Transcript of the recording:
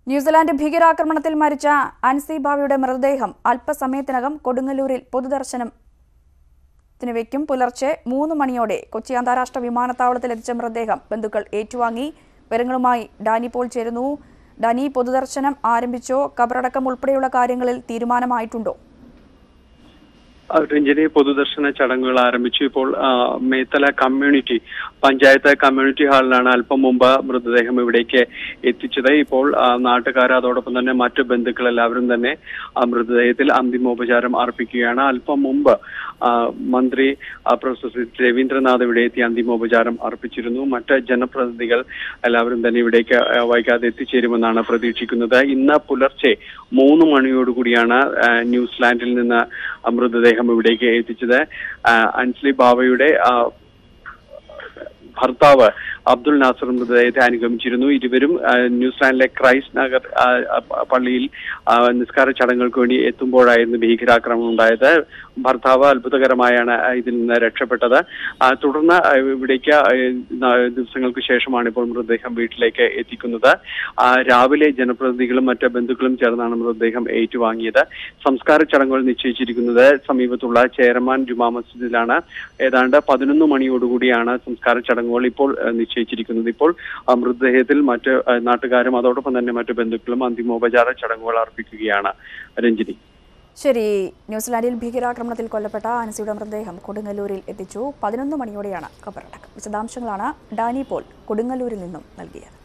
New Zealand ഭീകരാക്രമണത്തിൽ മരിച്ച അൻസി ഭാവിയുടെ മൃതദേഹം അല്പസമയത്തിനകം കൊടുങ്ങല്ലൂരിൽ പൊതുദർശനത്തിന് വയ്ക്കും. പുലർച്ചെ 3 മണിയോടെ കൊച്ചി അന്താരാഷ്ട്ര വിമാനത്താവളത്തിലെത്തിച്ച മൃതദേഹം ബന്ധുക്കൾ ഏറ്റുവാങ്ങി. വിവരങ്ങളുമായി ഡാനി പോൾ ചേരുന്നു. ഡാനി, പൊതുദർശനം ആരംഭിച്ചോ? ഖബറടക്കം ഉൾപ്പെടെയുള്ള കാര്യങ്ങളിൽ തീരുമാനമായിട്ടുണ്ടോ? രഞ്ജനി, പൊതുദർശന ചടങ്ങുകൾ ആരംഭിച്ചു. ഇപ്പോൾ മേത്തല പഞ്ചായത്ത് കമ്മ്യൂണിറ്റി ഹാളിലാണ് അല്പം മുമ്പ് മൃതദേഹം ഇവിടേക്ക് എത്തിച്ചത്. ഇപ്പോൾ നാട്ടുകാർ അതോടൊപ്പം തന്നെ മറ്റു ബന്ധുക്കൾ എല്ലാവരും തന്നെ മൃതദേഹത്തിൽ അന്തിമോപചാരം അർപ്പിക്കുകയാണ്. അല്പം മുമ്പ് മന്ത്രി പ്രൊഫസർ രവീന്ദ്രനാഥ് ഇവിടെ എത്തി അന്തിമോപചാരം അർപ്പിച്ചിരുന്നു. മറ്റ് ജനപ്രതിനിധികൾ എല്ലാവരും തന്നെ ഇവിടേക്ക് വൈകാതെ എത്തിച്ചേരുമെന്നാണ് പ്രതീക്ഷിക്കുന്നത്. ഇന്ന് പുലർച്ചെ 3 മണിയോടുകൂടിയാണ് ന്യൂസിലാൻഡിൽ നിന്ന് മൃതദേഹം ഇവിടേക്ക് എത്തിച്ചത്. അൻസി ബാവയുടെ ഭർത്താവ് അബ്ദുൽ നാസർ മൃതദേഹത്തെ അനുഗമിച്ചിരുന്നു. ഇരുവരും ന്യൂസിലാൻഡിലെ ക്രൈസ്റ്റ് നഗർ പള്ളിയിൽ നിസ്കാര ചടങ്ങുകൾക്ക് വേണ്ടി എത്തുമ്പോഴായിരുന്നു ഭീകരാക്രമണം ഉണ്ടായത്. ഭർത്താവ് അത്ഭുതകരമായാണ് ഇതിൽ നിന്ന് രക്ഷപ്പെട്ടത്. തുടർന്ന് ഇവിടേക്ക് ദിവസങ്ങൾക്ക് ശേഷമാണ് ഇപ്പോൾ മൃതദേഹം വീട്ടിലേക്ക് എത്തിക്കുന്നത്. രാവിലെ ജനപ്രതിനിധികളും മറ്റ് ബന്ധുക്കളും ചേർന്നാണ് മൃതദേഹം ഏറ്റുവാങ്ങിയത്. സംസ്കാര ചടങ്ങുകൾ നിശ്ചയിച്ചിരിക്കുന്നത് സമീപത്തുള്ള ചേരമാൻ ജുമാ മസ്ജിദിലാണ്. ഏതാണ്ട് 11 മണിയോടുകൂടിയാണ് സംസ്കാര ചടങ്ങുകൾ ഇപ്പോൾ നിശ്ചയിച്ചിരിക്കുന്നത്. ഇപ്പോൾ മൃതദേഹത്തിൽ മറ്റ് നാട്ടുകാരും അതോടൊപ്പം തന്നെ മറ്റു ബന്ധുക്കളും അന്തിമോപചാര ചടങ്ങുകൾ അർപ്പിക്കുകയാണ്. രഞ്ജിനി, ശരി. ന്യൂസിലാൻഡിൽ ഭീകരാക്രമണത്തിൽ കൊല്ലപ്പെട്ട അൻസിയുടെ മൃതദേഹം കൊടുങ്ങല്ലൂരിൽ എത്തിച്ചു. 11 മണിയോടെയാണ് ഖബറടക്കം. വിശദാംശങ്ങളാണ് ഡാനി പോൾ കൊടുങ്ങല്ലൂരിൽ നിന്നും നൽകിയത്.